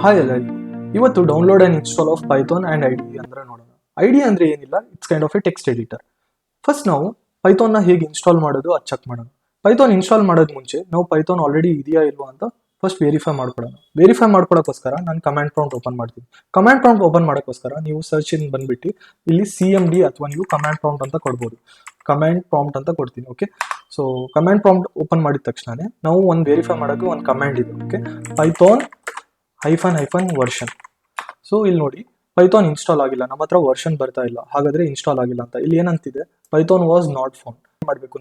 Hi ಎಲ್ಲರಿಗೂ. ಇವತ್ತು download and install of Python and ID ಅಂದ್ರೆ ನೋಡೋಣ. ಐಡಿ ಅಂದರೆ ಏನಿಲ್ಲ, it's kind of A text editor. First ನಾವು ಪೈಥಾನ್ನ ಹೇಗೆ ಇನ್ಸ್ಟಾಲ್ ಮಾಡೋದು ಅದು ಚೆಕ್ ಮಾಡೋಣ. ಪೈಥಾನ್ ಇನ್ಸ್ಟಾಲ್ ಮಾಡೋದು ಮುಂಚೆ ನಾವು ಪೈಥಾನ್ ಆಲ್ರೆಡಿ ಇದೆಯಾ ಇಲ್ವಾ ಅಂತ ಫಸ್ಟ್ ವೆರಿಫೈ ಮಾಡ್ಕೊಳ್ಳೋಣ. ವೆರಿಫೈ ಮಾಡ್ಕೊಳ್ಳೋಕ್ಕೋಸ್ಕರ ನಾನು ಕಮಾಂಡ್ ಪ್ರಾಂಪ್ಟ್ ಓಪನ್ ಮಾಡ್ತೀನಿ. ಕಮಾಂಡ್ ಪ್ರಾಂಪ್ಟ್ ಓಪನ್ ಮಾಡೋಕ್ಕೋಸ್ಕರ ನೀವು ಸರ್ಚ್ ಇನ್ ಬಂದ್ಬಿಟ್ಟು ಇಲ್ಲಿ CMD ಅಥವಾ ನೀವು ಕಮಾಂಡ್ ಪ್ರಾಂಪ್ಟ್ ಅಂತ ಕೊಡ್ಬೋದು. ಕಮಾಂಡ್ ಪ್ರಾಂಪ್ಟ್ ಅಂತ ಕೊಡ್ತೀನಿ. Okay, so command prompt open ಮಾಡಿದ ತಕ್ಷಣ ನಾವು ಒಂದು ವೆರಿಫೈ ಮಾಡೋಕ್ಕೆ ಒಂದು ಕಮಾಂಡ್ ಇದೆ. Okay, Python --- version. ಸೊ ಇಲ್ಲಿ ನೋಡಿ, ಪೈಥಾನ್ ಇನ್ಸ್ಟಾಲ್ ಆಗಿಲ್ಲ, ನಮ್ಮ ಹತ್ರ ವರ್ಷನ್ ಬರ್ತಾ ಇಲ್ಲ, ಹಾಗಾದ್ರೆ ಇನ್ಸ್ಟಾಲ್ ಆಗಿಲ್ಲ ಅಂತ. ಇಲ್ಲಿ ಏನಂತಿದೆ, ಪೈಥಾನ್ ವಾಸ್ ನಾಟ್ ಫೌಂಡ್. ಮಾಡಬೇಕು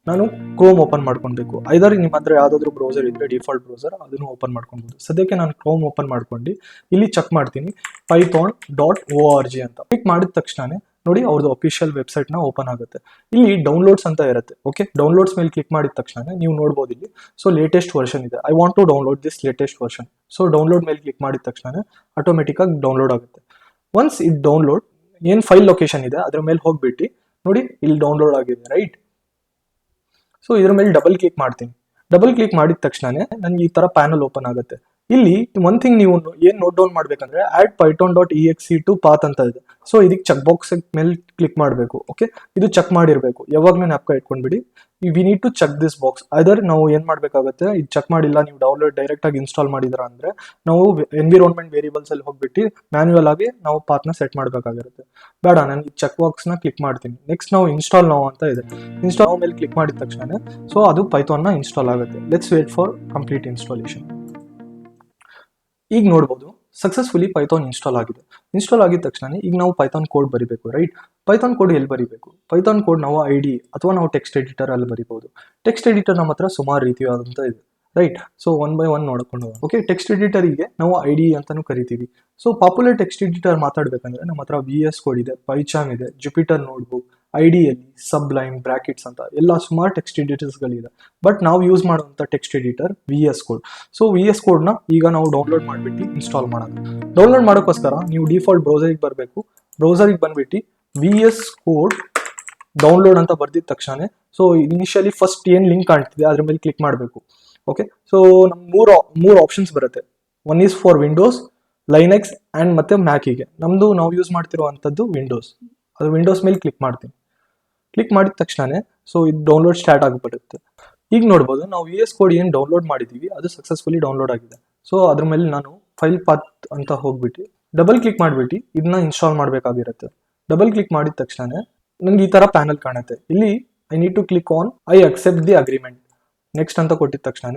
ನಾನು ಕ್ರೋಮ್ ಓಪನ್ ಮಾಡ್ಕೊಳ್ಬೇಕು. ಐದರ್ ನಿಮ್ಮ ಹತ್ರ ಯಾವ್ದಾದ್ರು ಬ್ರೌಸರ್ ಇದ್ರೆ ಡಿಫಾಲ್ಟ್ ಬ್ರೌಸರ್ ಅದನ್ನು ಓಪನ್ ಮಾಡ್ಕೊಳ್ಬೋದು. ಸದ್ಯಕ್ಕೆ ನಾನು ಕ್ರೋಮ್ ಓಪನ್ ಮಾಡ್ಕೊಂಡು ಇಲ್ಲಿ ಚೆಕ್ ಮಾಡ್ತೀನಿ python.org ಅಂತ. ಕ್ಲಿಕ್ ಮಾಡಿದ ತಕ್ಷಣ ನೋಡಿ ಅವ್ರದ್ದು ಅಫಿಷಿಯಲ್ ವೆಬ್ಸೈಟ್ ನ ಓಪನ್ ಆಗುತ್ತೆ. ಇಲ್ಲಿ ಡೌನ್ಲೋಡ್ಸ್ ಅಂತ ಇರುತ್ತೆ. ಓಕೆ, ಡೌನ್ಲೋಡ್ಸ್ ಮೇಲೆ ಕ್ಲಿಕ್ ಮಾಡಿದ ತಕ್ಷಣ ನೀವು ನೋಡ್ಬೋದು ಇಲ್ಲಿ. ಸೊ ಲೇಟೆಸ್ಟ್ ವರ್ಷನ್ ಇದೆ. I want to download this latest version. So download ಮೇಲೆ ಕ್ಲಿಕ್ ಮಾಡಿದ ತಕ್ಷಣ ಆಟೋಮೆಟಿಕ್ ಆಗಿ ಡೌನ್ಲೋಡ್ ಆಗುತ್ತೆ. ಒನ್ಸ್ ಇದು ಡೌನ್ಲೋಡ್ ಏನ್ ಫೈಲ್ ಲೊಕೇಶನ್ ಇದೆ ಅದ್ರ ಮೇಲೆ ಹೋಗ್ಬಿಟ್ಟು ನೋಡಿ ಇಲ್ಲಿ ಡೌನ್ಲೋಡ್ ಆಗಿದೆ, ರೈಟ್. ಸೊ ಇದ್ರ ಮೇಲೆ ಡಬಲ್ ಕ್ಲಿಕ್ ಮಾಡ್ತೀನಿ. ಡಬಲ್ ಕ್ಲಿಕ್ ಮಾಡಿದ ತಕ್ಷಣ ನನ್ಗೆ ಈ ತರ ಪ್ಯಾನಲ್ ಓಪನ್ ಆಗುತ್ತೆ. ಇಲ್ಲಿ ಒನ್ ಥಿಂಗ್ ನೀವು ಏನ್ ನೋಟ್ ಡೌನ್ ಮಾಡ್ಬೇಕಂದ್ರೆ add python.exe to path ಅಂತ ಇದೆ. ಸೊ ಇದಕ್ಕೆ ಚೆಕ್ ಬಾಕ್ಸ್ ಮೇಲೆ ಕ್ಲಿಕ್ ಮಾಡಬೇಕು. ಓಕೆ, ಇದು ಚೆಕ್ ಮಾಡಿರ್ಬೇಕು. ಯಾವಾಗ್ಲೂ ಜ್ಞಾಪಕ ಇಟ್ಕೊಂಡ್ಬಿಡಿ, we need to check this box. Other ನಾವು ಏನ್ ಮಾಡ್ಬೇಕಾಗುತ್ತೆ, ಇದು ಚೆಕ್ ಮಾಡಿಲ್ಲ, ನೀವು ಡೌನ್ಲೋಡ್ ಡೈರೆಕ್ಟ್ ಆಗಿ ಇನ್ಸ್ಟಾಲ್ ಮಾಡಿದ್ರ ಅಂದ್ರೆ ನಾವು ಎನ್ವಿರಾನ್ಮೆಂಟ್ ವೇರಿಯಬಲ್ಸ್ ಅಲ್ಲಿ ಹೋಗ್ಬಿಟ್ಟು ಮ್ಯಾನ್ಯುವಲ್ ಆಗಿ ನಾವು ಪಾತ್ ನ ಸೆಟ್ ಮಾಡ್ಬೇಕಾಗಿರುತ್ತೆ. ಬೇಡ, ನಾನು ಈ ಚೆಕ್ ಬಾಕ್ಸ್ ನ ಕ್ಲಿಕ್ ಮಾಡ್ತೀನಿ. ನೆಕ್ಸ್ಟ್ ನಾವು ಇನ್ಸ್ಟಾಲ್ ನಾವು ಅಂತ ಇದೆ. ಇನ್ಸ್ಟಾಲ್ ಮೇಲೆ ಕ್ಲಿಕ್ ಮಾಡಿದ ತಕ್ಷಣ ಸೊ ಅದು ಪೈಥಾನ್ ನ ಇನ್ಸ್ಟಾಲ್ ಆಗುತ್ತೆ. Let's wait for complete installation. ಈಗ ನೋಡ್ಬೋದು ಸಕ್ಸಸ್ಫುಲಿ ಪೈಥಾನ್ ಇನ್ಸ್ಟಾಲ್ ಆಗಿದೆ. ಇನ್ಸ್ಟಾಲ್ ಆಗಿದ ತಕ್ಷಣ ಈಗ ನಾವು ಪೈಥಾನ್ ಕೋಡ್ ಬರಿಬೇಕು, ರೈಟ್. ಪೈಥಾನ್ ಕೋಡ್ ಎಲ್ಲಿ ಬರಿಬೇಕು? ಪೈಥಾನ್ ಕೋಡ್ ನಾವು ಐಡಿ ಅಥವಾ ನಾವು ಟೆಕ್ಸ್ಟ್ ಎಡಿಟರ್ ಅಲ್ಲಿ ಬರಿಬಹುದು. ಟೆಕ್ಸ್ಟ್ ಎಡಿಟರ್ ನಮ್ಮ ಹತ್ರ ಸುಮಾರು ರೀತಿಯಾದಂತ ಇದೆ, right. So one by one ನೋಡ್ಕೊಂಡು. ಓಕೆ, ಟೆಕ್ಸ್ಟ್ ಎಡಿಟರ್ಗೆ ನಾವು ಐಡಿ ಅಂತಾನು ಕರಿತೀವಿ. ಸೊ ಪಾಪ್ಯುಲರ್ ಟೆಕ್ಸ್ಟ್ ಎಡಿಟರ್ ಮಾತಾಡ್ಬೇಕಂದ್ರೆ ನಮ್ಮ ಹತ್ರ VS ಕೋಡ್ ಇದೆ, ಪೈಚಾನ್ ಇದೆ, ಜುಪಿಟರ್ ನೋಟ್ಬುಕ್, ಐಡಿಯಲ್ಲಿ ಸಬ್ಲೈಮ್, ಬ್ರಾಕೆಟ್ಸ್ ಅಂತ ಎಲ್ಲ ಸುಮಾರು ಟೆಕ್ಸ್ಟ್ ಎಡಿಟರ್ಸ್ಗಳಿದೆ. ಬಟ್ ನಾವು ಯೂಸ್ ಮಾಡುವಂಥ text editor VS code. So VS ಕೋಡ್ನ ಈಗ ನಾವು ಡೌನ್ಲೋಡ್ ಮಾಡಿಬಿಟ್ಟು ಇನ್ಸ್ಟಾಲ್ ಮಾಡೋಣ. ಡೌನ್ಲೋಡ್ ಮಾಡೋಕ್ಕೋಸ್ಕರ ನೀವು ಡಿಫಾಲ್ಟ್ ಬ್ರೌಸರಿಗೆ ಬರಬೇಕು. ಬ್ರೌಸರಿಗೆ ಬಂದ್ಬಿಟ್ಟು VS ಕೋಡ್ ಡೌನ್ಲೋಡ್ ಅಂತ ಬರ್ದಿದ ತಕ್ಷಣ ಸೊ ಇನಿಷಿಯಲಿ ಫಸ್ಟ್ ಏನು ಲಿಂಕ್ ಕಾಣ್ತಿದೆ ಅದ್ರ ಮೇಲೆ ಕ್ಲಿಕ್ ಮಾಡಬೇಕು. ಓಕೆ, ಸೊ ನಮ್ಗೆ ಮೂರು ಆಪ್ಷನ್ಸ್ ಬರುತ್ತೆ. One is for Windows, Linux and ಮತ್ತೆ ಮ್ಯಾಕಿಗೆ. ನಮ್ಮದು ನಾವು ಯೂಸ್ ಮಾಡ್ತಿರುವಂಥದ್ದು ವಿಂಡೋಸ್. ಅದು ವಿಂಡೋಸ್ ಮೇಲೆ ಕ್ಲಿಕ್ ಮಾಡ್ತೀನಿ. ಕ್ಲಿಕ್ ಮಾಡಿದ ತಕ್ಷಣ ಸೊ ಇದು ಡೌನ್ಲೋಡ್ ಸ್ಟಾರ್ಟ್ ಆಗಿಬಿಡುತ್ತೆ. ಈಗ ನೋಡ್ಬೋದು ನಾವು VS ಕೋಡ್ ಏನು ಡೌನ್ಲೋಡ್ ಮಾಡಿದ್ದೀವಿ ಅದು ಸಕ್ಸಸ್ಫುಲಿ ಡೌನ್ಲೋಡ್ ಆಗಿದೆ. ಸೊ ಅದ್ರ ಮೇಲೆ ನಾನು ಫೈಲ್ ಪಾತ್ ಅಂತ ಹೋಗ್ಬಿಟ್ಟು ಡಬಲ್ ಕ್ಲಿಕ್ ಮಾಡಿಬಿಟ್ಟು ಇದನ್ನ ಇನ್ಸ್ಟಾಲ್ ಮಾಡಬೇಕಾಗಿರುತ್ತೆ. ಡಬಲ್ ಕ್ಲಿಕ್ ಮಾಡಿದ ತಕ್ಷಣ ನನಗೆ ಈ ತರ ಪ್ಯಾನಲ್ ಕಾಣುತ್ತೆ. ಇಲ್ಲಿ I need to click on I accept the agreement. Next ಅಂತ ಕೊಟ್ಟಿದ ತಕ್ಷಣ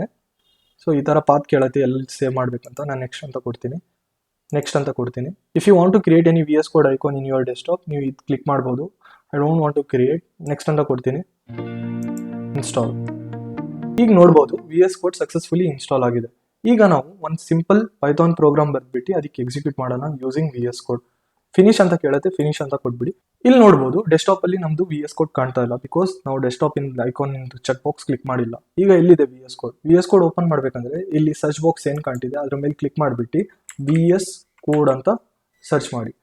ಸೊ ಈ ತರ ಪಾತ್ ಕೇಳತ್ತೆ ಎಲ್ಲಿ ಸೇವ್ ಮಾಡ್ಬೇಕಂತ. ನಾನು ನೆಕ್ಸ್ಟ್ ಅಂತ ಕೊಡ್ತೀನಿ. ನೆಕ್ಸ್ಟ್ ಅಂತ ಕೊಡ್ತೀನಿ. If you want to create any VS code icon in your desktop, ನೀವು ಇದು ಕ್ಲಿಕ್ ಮಾಡ್ಬೋದು. I don't want to create. Next ಅಂತ ಕೊಡ್ತೀನಿ. ಇನ್ಸ್ಟಾಲ್. ಈಗ ನೋಡ್ಬೋದು VS ಕೋಡ್ ಸಕ್ಸಸ್ಫುಲಿ ಇನ್ಸ್ಟಾಲ್ ಆಗಿದೆ. ಈಗ ನಾವು ಒಂದು ಸಿಂಪಲ್ ಪೈಥಾನ್ ಪ್ರೋಗ್ರಾಮ್ ಬರ್ದ್ಬಿಟ್ಟು ಅದಕ್ಕೆ ಎಕ್ಸಿಕ್ಯೂಟ್ ಮಾಡೋಣ ಯೂಸಿಂಗ್ VS ಕೋಡ್. ಫಿನಿಶ್ ಅಂತ ಕೇಳುತ್ತೆ, ಫಿನಿಶ್ ಅಂತ ಕೊಟ್ಬಿಡಿ. ಇಲ್ಲಿ ನೋಡ್ಬೋದು ಡೆಸ್ಕ್ಟಾಪ್ ಅಲ್ಲಿ ನಮ್ದು VS ಕೋಡ್ ಕಾಣ್ತಾ ಇಲ್ಲ, ಬಿಕಾಸ್ ನಾವು ಡೆಸ್ಕ್ಟಾಪ್ ಇನ್ ಐಕಾನ್ ಚೆಕ್ ಬಾಕ್ಸ್ ಕ್ಲಿಕ್ ಮಾಡಿಲ್ಲ. ಈಗ ಎಲ್ಲಿದೆ VS ಕೋಡ್ ಓಪನ್ ಮಾಡ್ಬೇಕಂದ್ರೆ ಇಲ್ಲಿ ಸರ್ಚ್ ಬಾಕ್ಸ್ ಏನ್ ಕಾಣ್ತಿದೆ ಅದ್ರ ಮೇಲೆ ಕ್ಲಿಕ್ ಮಾಡಿಬಿಟ್ಟು VS ಕೋಡ್ ಅಂತ ಸರ್ಚ್ ಮಾಡಿ.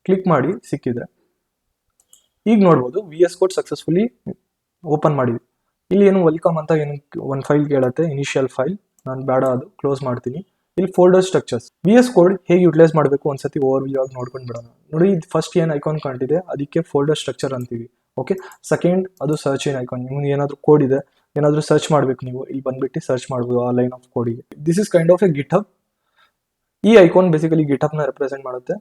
ಕ್ಲಿಕ್ ಮಾಡಿ ಸಿಕ್ಕಿದ್ರೆ ಈಗ ನೋಡ್ಬೋದು VS ಕೋಡ್ ಸಕ್ಸಸ್ಫುಲಿ ಓಪನ್ ಮಾಡಿದ್ವಿ. ಇಲ್ಲಿ ಏನು ವೆಲ್ಕಮ್ ಅಂತ ಏನು ಒಂದು ಫೈಲ್ ಕೇಳುತ್ತೆ, ಇನಿಷಿಯಲ್ ಫೈಲ್. ನಾನು ಬೇಡ, ಅದು ಕ್ಲೋಸ್ ಮಾಡ್ತೀನಿ. ಇಲ್ಲಿ ಫೋಲ್ಡರ್ ಸ್ಟ್ರಕ್ಚರ್ಸ್, VS ಕೋಡ್ ಹೇಗೆ ಯುಟಿಲೈಸ್ ಮಾಡಬೇಕು ಒಂದ್ಸತಿ ಓವರ್ ವ್ಯೂ ಆಗಿ ನೋಡ್ಕೊಂಡು ಬಿಡೋಣ. ನೋಡಿ, ಫಸ್ಟ್ ಏನು ಐಕಾನ್ ಕಾಣ್ತಿದೆ ಅದಕ್ಕೆ ಫೋಲ್ಡರ್ ಸ್ಟ್ರಕ್ಚರ್ ಅಂತೀವಿ. ಓಕೆ, ಸೆಕೆಂಡ್ ಅದು ಸರ್ಚ್ ಇನ್ ಐಕಾನ್. ನಿಮ್ಗೆ ಏನಾದರೂ ಕೋಡ್ ಇದೆ, ಏನಾದರೂ ಸರ್ಚ್ ಮಾಡಬೇಕು, ನೀವು ಇಲ್ಲಿ ಬಂದ್ಬಿಟ್ಟು ಸರ್ಚ್ ಮಾಡ್ಬೋದು ಆ ಲೈನ್ ಆಫ್ ಕೋಡಿಗೆ. This is kind of a GitHub. ಈ ಐಕಾನ್ ಬೇಸಿಕಲಿ ಗಿಟ್ ಹಬ್ನ ರೆಪ್ರೆಸೆಂಟ್ ಮಾಡುತ್ತೆ.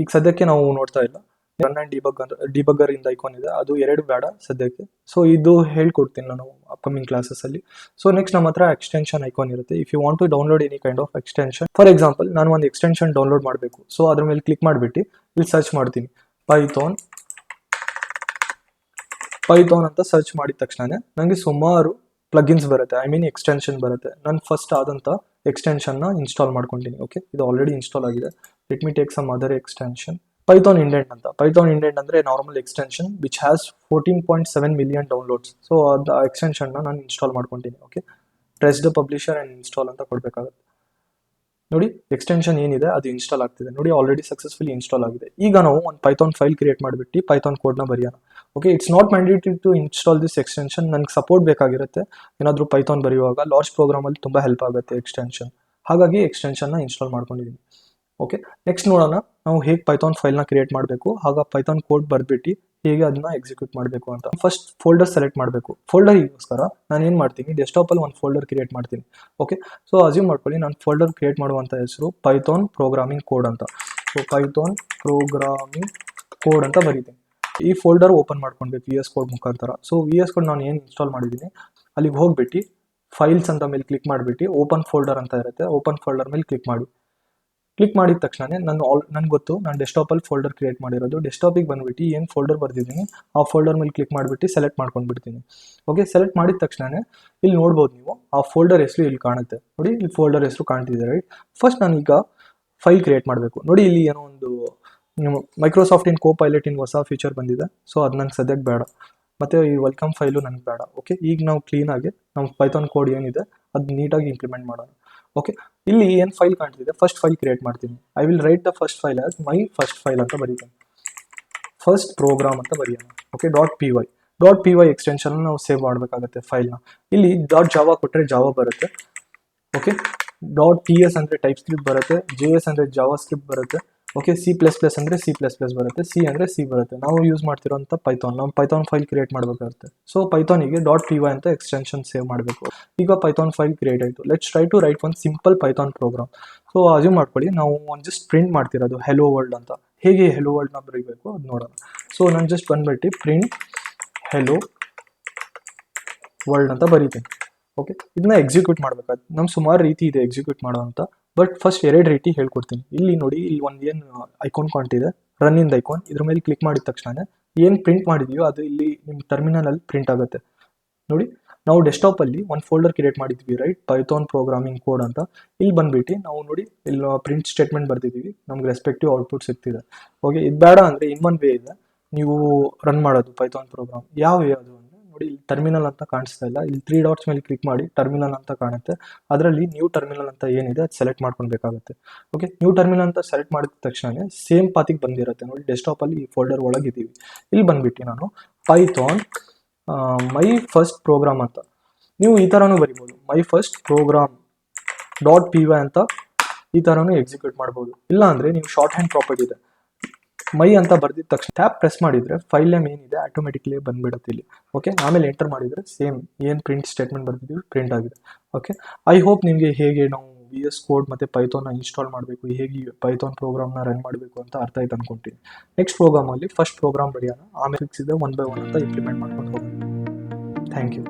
ಈಗ ಸದ್ಯಕ್ಕೆ ನಾವು ನೋಡ್ತಾ ಇಲ್ಲ. ರನ್ ಆ್ಯಂಡ್ ಡಿಬಗ್ಗರ್ ಇಂದ ಐಕಾನ್ ಇದೆ, ಅದು ಎರಡು ಬೇಡ ಸದ್ಯಕ್ಕೆ. ಸೊ ಇದು ಹೇಳ್ಕೊಡ್ತೀನಿ ನಾನು ಅಪ್ಕಮಿಂಗ್ ಕ್ಲಾಸಸ್ ಅಲ್ಲಿ. ಸೊ ನೆಕ್ಸ್ಟ್ ನಮ್ಮ ಹತ್ರ ಎಕ್ಸ್ಟೆನ್ಷನ್ ಐಕಾನ್ ಇರುತ್ತೆ. If you want to download any kind of extension, for example ನಾನು ಒಂದು ಎಕ್ಸ್ಟೆನ್ಷನ್ ಡೌನ್ಲೋಡ್ ಮಾಡಬೇಕು. ಸೊ ಅದ್ರ ಮೇಲೆ ಕ್ಲಿಕ್ ಮಾಡಿಬಿಟ್ಟು ಇಲ್ಲಿ ಸರ್ಚ್ ಮಾಡ್ತೀನಿ ಪೈಥಾನ್ ಅಂತ ಸರ್ಚ್ ಮಾಡಿದ ತಕ್ಷಣ ನನಗೆ ಸುಮಾರು ಪ್ಲಗಿನ್ಸ್ ಬರುತ್ತೆ, ಐ ಮೀನ್ ಎಕ್ಸ್ಟೆನ್ಷನ್ ಬರುತ್ತೆ. ನಾನು ಫಸ್ಟ್ ಆದಂಥ ಎಕ್ಸ್ಟೆನ್ಷನ್ನ ಇನ್ಸ್ಟಾಲ್ ಮಾಡ್ಕೊತೀನಿ. ಓಕೆ, ಇದು ಆಲ್ರೆಡಿ ಇನ್ಸ್ಟಾಲ್ ಆಗಿದೆ. Let me take some other extension. Python indent ಅಂತ. ಪೈಥಾನ್ ಇಂಡೆಂಟ್ ಅಂದ್ರೆ normal extension which has 14.7 million downloads. So ಅದು ಎಕ್ಸ್ಟೆನ್ಷನ್ ನಾನು ಇನ್ಸ್ಟಾಲ್ ಮಾಡ್ಕೊತೀನಿ. Okay, press the publisher and install ಅಂತ ಕೊಡಬೇಕಾಗುತ್ತೆ. ನೋಡಿ, ಎಕ್ಸ್ಟೆನ್ಷನ್ ಏನಿದೆ ಅದು ಇನ್ಸ್ಟಾಲ್ ಆಗ್ತಿದೆ. ನೋಡಿ, ಆಲ್ರೆಡಿ ಸಕ್ಸಸ್ಫುಲಿ ಇನ್ಸ್ಟಾಲ್ ಆಗಿದೆ. ಈಗ ನಾವು ಒಂದು ಪೈಥಾನ್ ಫೈಲ್ ಕ್ರಿಯೇಟ್ ಮಾಡಿಬಿಟ್ಟು ಪೈಥಾನ್ ಕೋಡ್ನ ಬರೆಯೋಣ. Okay, it's not mandatory to install this extension. ನನಗೆ ಸಪೋರ್ಟ್ ಬೇಕಾಗಿರುತ್ತೆ ಏನಾದರೂ ಪೈಥಾನ್ ಬರೆಯುವಾಗ. ಲಾರ್ಜ್ ಪ್ರೋಗ್ರಾಮಲ್ಲಿ ತುಂಬ ಹೆಲ್ಪ್ ಆಗುತ್ತೆ ಎಕ್ಸ್ಟೆನ್ಷನ್. ಹಾಗಾಗಿ ಎಕ್ಸ್ಟೆನ್ಷನ್ನ ಇನ್ಸ್ಟಾಲ್ ಮಾಡ್ಕೊಂಡಿದ್ದೀನಿ. ಓಕೆ, ನೆಕ್ಸ್ಟ್ ನೋಡೋಣ ನಾವು ಹೇಗೆ ಪೈಥಾನ್ ಫೈಲ್ನ ಕ್ರಿಯೇಟ್ ಮಾಡಬೇಕು, ಆಗ ಪೈಥಾನ್ ಕೋಡ್ ಬರ್ಬಿಟ್ಟು ಹೇಗೆ ಅದನ್ನ ಎಕ್ಸಿಕ್ಯೂಟ್ ಮಾಡಬೇಕು ಅಂತ. ಫಸ್ಟ್ ಫೋಲ್ಡರ್ ಸೆಲೆಕ್ಟ್ ಮಾಡಬೇಕು. ಫೋಲ್ಡರ್ಗೋಸ್ಕರ ನಾನು ಏನು ಮಾಡ್ತೀನಿ, ಡೆಸ್ಕ್ಟಾಪಲ್ಲಿ ಒಂದು ಫೋಲ್ಡರ್ ಕ್ರಿಯೇಟ್ ಮಾಡ್ತೀನಿ. ಓಕೆ, ಸೊ ಅಸ್ಯೂಮ್ ಮಾಡ್ಕೊಳ್ಳಿ ನಾನು ಫೋಲ್ಡರ್ ಕ್ರಿಯೇಟ್ ಮಾಡುವಂಥ ಹೆಸರು ಪೈಥಾನ್ ಪ್ರೋಗ್ರಾಮಿಂಗ್ ಕೋಡ್ ಅಂತ. ಸೊ ಪೈಥಾನ್ ಪ್ರೋಗ್ರಾಮಿಂಗ್ ಕೋಡ್ ಅಂತ ಬರೀತೀನಿ. ಈ ಫೋಲ್ಡರ್ ಓಪನ್ ಮಾಡ್ಕೊಳ್ಬೇಕು VS ಕೋಡ್ ಮುಖಾಂತರ. ಸೊ VS ಕೋಡ್ ನಾನು ಏನು ಇನ್ಸ್ಟಾಲ್ ಮಾಡಿದ್ದೀನಿ ಅಲ್ಲಿಗೆ ಹೋಗ್ಬಿಟ್ಟು ಫೈಲ್ಸ್ ಅಂತ ಮೇಲೆ ಕ್ಲಿಕ್ ಮಾಡಿಬಿಟ್ಟು ಓಪನ್ ಫೋಲ್ಡರ್ ಅಂತ ಇರುತ್ತೆ, ಓಪನ್ ಫೋಲ್ಡರ್ ಮೇಲೆ ಕ್ಲಿಕ್ ಮಾಡಿ. ಕ್ಲಿಕ್ ಮಾಡಿದ ತಕ್ಷಣ ನನಗೆ ಗೊತ್ತು ನಾನು ಡೆಸ್ಕ್ಟಾಪಲ್ಲಿ ಫೋಲ್ಡರ್ ಕ್ರಿಯೇಟ್ ಮಾಡಿರೋದು. ಡೆಸ್ಕ್ಟಾಪಿಗೆ ಬಂದುಬಿಟ್ಟು ಏನು ಫೋಲ್ಡರ್ ಬರ್ದಿದ್ದೀನಿ ಆ ಫೋಲ್ಡರ್ ಮೇಲೆ ಕ್ಲಿಕ್ ಮಾಡಿಬಿಟ್ಟು ಸೆಲೆಕ್ಟ್ ಮಾಡ್ಕೊಂಡ್ಬಿಡ್ತೀನಿ. ಓಕೆ, ಸೆಲೆಕ್ಟ್ ಮಾಡಿದ ತಕ್ಷಣ ಇಲ್ಲಿ ನೋಡ್ಬೋದು ನೀವು ಆ ಫೋಲ್ಡರ್ ಹೆಸರು ಇಲ್ಲಿ ಕಾಣುತ್ತೆ ನೋಡಿ, ಇಲ್ಲಿ ಫೋಲ್ಡರ್ ಹೆಸರು ಕಾಣ್ತಿದೆ ರೈಟ್. ಫಸ್ಟ್ ನಾನೀಗ ಫೈಲ್ ಕ್ರಿಯೇಟ್ ಮಾಡಬೇಕು. ನೋಡಿ ಇಲ್ಲಿ ಏನೋ ಒಂದು ಮೈಕ್ರೋಸಾಫ್ಟ್ ಇನ್ ಕೋಪೈಲಟ್ ಇನ್ ಹೊಸ ಫೀಚರ್ ಬಂದಿದೆ. ಸೊ ಅದು ನಂಗೆ ಸದ್ಯಕ್ಕೆ ಬೇಡ, ಮತ್ತು ಈ ವೆಲ್ಕಮ್ ಫೈಲು ನನಗೆ ಬೇಡ. ಓಕೆ, ಈಗ ನಾವು ಕ್ಲೀನಾಗಿ ನಮ್ಮ ಪೈಥಾನ್ ಕೋಡ್ ಏನಿದೆ ಅದು ನೀಟಾಗಿ ಇಂಪ್ಲಿಮೆಂಟ್ ಮಾಡೋಣ. ಓಕೆ, ಇಲ್ಲಿ ಏನು ಫೈಲ್ ಕಾಣ್ತಿದೆ ಫಸ್ಟ್ ಫೈಲ್ ಕ್ರಿಯೇಟ್ ಮಾಡ್ತೀನಿ. I will write the first file as my first file ಅಂತ ಬರೀತೀನಿ. ಫಸ್ಟ್ ಪ್ರೋಗ್ರಾಮ್ ಅಂತ ಬರೆಯೋಣ. ಓಕೆ, .py ಎಕ್ಸ್ಟೆನ್ಷನ್ ನಾವು ಸೇವ್ ಮಾಡಬೇಕಾಗುತ್ತೆ ಫೈಲ್ನ. ಇಲ್ಲಿ .java ಕೊಟ್ಟರೆ ಜಾವಾ ಬರುತ್ತೆ. ಓಕೆ, .ts ಅಂದರೆ ಟೈಪ್ ಸ್ಕ್ರಿಪ್ಟ್ ಬರುತ್ತೆ, JS ಅಂದರೆ ಜಾವಾ ಸ್ಕ್ರಿಪ್ಟ್ ಬರುತ್ತೆ. ಓಕೆ, C++ ಅಂದರೆ C++ ಬರುತ್ತೆ, C ಅಂದರೆ C ಬರುತ್ತೆ. ನಾವು ಯೂಸ್ ಮಾಡ್ತಿರೋಂಥ ಪೈಥಾನ್, ನಾವು ಪೈಥಾನ್ ಫೈಲ್ ಕ್ರಿಯೇಟ್ ಮಾಡಬೇಕಾಗುತ್ತೆ. ಸೊ ಪೈಥಾನಿಗೆ .py ಅಂತ ಎಕ್ಸ್ಟೆನ್ಷನ್ ಸೇವ್ ಮಾಡಬೇಕು. ಈಗ ಪೈಥಾನ್ ಫೈಲ್ ಕ್ರಿಯೇಟ್ ಆಯಿತು. Let's try to write one simple Python program. So assume ಮಾಡ್ಕೊಳ್ಳಿ ನಾವು ಒಂದು ಜಸ್ಟ್ ಪ್ರಿಂಟ್ ಮಾಡ್ತಿರೋದು ಹೆಲೋ ವರ್ಲ್ಡ್ ಅಂತ. ಹೇಗೆ ಹೆಲೋ ವರ್ಲ್ಡ್ನ ಬರೀಬೇಕು ಅದು ನೋಡೋಣ. ಸೊ ನಾನು ಜಸ್ಟ್ ಬಂದ್ಬಿಟ್ಟು ಪ್ರಿಂಟ್ ಹೆಲೋ ವರ್ಲ್ಡ್ ಅಂತ ಬರೀತೀನಿ. ಓಕೆ, ಇದನ್ನ ಎಕ್ಸಿಕ್ಯೂಟ್ ಮಾಡಬೇಕಾದ್ರೆ ನಮ್ಮ ಸುಮಾರು ರೀತಿ ಇದೆ ಎಕ್ಸಿಕ್ಯೂಟ್ ಮಾಡೋ ಅಂತ. ಬಟ್ ಫಸ್ಟ್ 2 ರೀತಿ ಹೇಳ್ಕೊಡ್ತೀನಿ. ಇಲ್ಲಿ ನೋಡಿ, ಇಲ್ಲಿ ಒಂದು ಏನು ಐಕಾನ್ ಕಾಣ್ತಿದೆ ರನ್ ಇನ್ ಐಕಾನ್, ಇದ್ರ ಮೇಲೆ ಕ್ಲಿಕ್ ಮಾಡಿದ ತಕ್ಷಣ ಏನು ಪ್ರಿಂಟ್ ಮಾಡಿದೀವೋ ಅದು ಇಲ್ಲಿ ನಿಮ್ಮ ಟರ್ಮಿನಲಲ್ಲಿ ಪ್ರಿಂಟ್ ಆಗುತ್ತೆ. ನೋಡಿ, ನಾವು ಡೆಸ್ಕ್ಟಾಪಲ್ಲಿ ಒಂದು ಫೋಲ್ಡರ್ ಕ್ರಿಯೇಟ್ ಮಾಡಿದ್ವಿ ರೈಟ್, ಪೈಥಾನ್ ಪ್ರೋಗ್ರಾಮಿಂಗ್ ಕೋಡ್ ಅಂತ. ಇಲ್ಲಿ ಬಂದ್ಬಿಟ್ಟು ನಾವು ನೋಡಿ ಇಲ್ಲಿ ಪ್ರಿಂಟ್ ಸ್ಟೇಟ್ಮೆಂಟ್ ಬರ್ತಿದ್ದೀವಿ, ನಮ್ಗೆ ರೆಸ್ಪೆಕ್ಟಿವ್ ಔಟ್ಪುಟ್ ಸಿಗ್ತಿದೆ. ಓಕೆ, ಇದು ಬೇಡ ಅಂದರೆ ಇನ್ನೊಂದು ವೇ ಇದೆ ನೀವು ರನ್ ಮಾಡೋದು ಪೈಥಾನ್ ಪ್ರೋಗ್ರಾಮ್. ಯಾವ ವೇ ಅದು ಅಂದರೆ ನೋಡಿ, ಇಲ್ಲಿ ಟರ್ಮಿನಲ್ ಅಂತ ಕಾಣಿಸ್ತಾ ಇಲ್ಲ, ಇಲ್ಲಿ 3 ಡಾಟ್ಸ್ ಮೇಲೆ ಕ್ಲಿಕ್ ಮಾಡಿ ಟರ್ಮಿನಲ್ ಅಂತ ಕಾಣುತ್ತೆ. ಅದರಲ್ಲಿ ನ್ಯೂ ಟರ್ಮಿನಲ್ ಅಂತ ಏನಿದೆ ಅದು ಸೆಲೆಕ್ಟ್ ಮಾಡ್ಕೊಳ್ಬೇಕಾಗುತ್ತೆ. ಓಕೆ, ನ್ಯೂ ಟರ್ಮಿನಲ್ ಅಂತ ಸೆಲೆಕ್ಟ್ ಮಾಡಿದ ತಕ್ಷಣ ಸೇಮ್ ಪಾತಿಗೆ ಬಂದಿರುತ್ತೆ ನೋಡಿ, ಡೆಸ್ಕ್ಟಾಪಲ್ಲಿ ಈ ಫೋಲ್ಡರ್ ಒಳಗಿದ್ದೀವಿ. ಇಲ್ಲಿ ಬಂದ್ಬಿಟ್ಟು ನಾನು ಪೈಥಾನ್ ಮೈ ಫಸ್ಟ್ ಪ್ರೋಗ್ರಾಮ್ ಅಂತ ನೀವು ಈ ಥರನೂ ಬರಿಬೋದು, ಮೈ ಫಸ್ಟ್ ಪ್ರೋಗ್ರಾಮ್ .py ಅಂತ ಈ ಥರನೂ ಎಕ್ಸಿಕ್ಯೂಟ್ ಮಾಡ್ಬೋದು. ಇಲ್ಲ ಅಂದರೆ ನೀವು ಶಾರ್ಟ್ ಹ್ಯಾಂಡ್ ಪ್ರಾಪರ್ಟಿ ಇದೆ, ಮೈ ಅಂತ ಬರ್ದಿದ ತಕ್ಷಣ ಟ್ಯಾಪ್ ಪ್ರೆಸ್ ಮಾಡಿದರೆ ಫೈಲ್ ನೇಮ್ ಏನಿದೆ ಆಟೋಮೆಟಿಕ್ಲಿ ಬಂದುಬಿಡುತ್ತೆ ಇಲ್ಲಿ. ಓಕೆ, ಆಮೇಲೆ ಎಂಟರ್ ಮಾಡಿದರೆ ಸೇಮ್ ಏನು ಪ್ರಿಂಟ್ ಸ್ಟೇಟ್ಮೆಂಟ್ ಬರ್ತಿದ್ದೀವಿ ಪ್ರಿಂಟ್ ಆಗಿದೆ. ಓಕೆ, ಐ ಹೋಪ್ ನಿಮಗೆ ಹೇಗೆ ನಾವು VS ಕೋಡ್ ಮತ್ತು ಪೈಥಾನ್ನ ಇನ್ಸ್ಟಾಲ್ ಮಾಡಬೇಕು, ಹೇಗೆ ಪೈಥಾನ್ ಪ್ರೋಗ್ರಾಮ್ನ ರನ್ ಮಾಡಬೇಕು ಅಂತ ಅರ್ಥ ಆಯ್ತು ಅಂದ್ಕೊತೀನಿ. ನೆಕ್ಸ್ಟ್ ಪ್ರೋಗ್ರಾಮಲ್ಲಿ ಫಸ್ಟ್ ಪ್ರೋಗ್ರಾಮ್ ಬರೆಯೋಣ, ಆಮೇಲೆ ಫಿಕ್ಸ್ ಇದೆ 1 by 1 ಅಂತ ಇಂಪ್ಲಿಮೆಂಟ್ ಮಾಡ್ಕೊಂಡು ಹೋಗೋಣ. Thank you.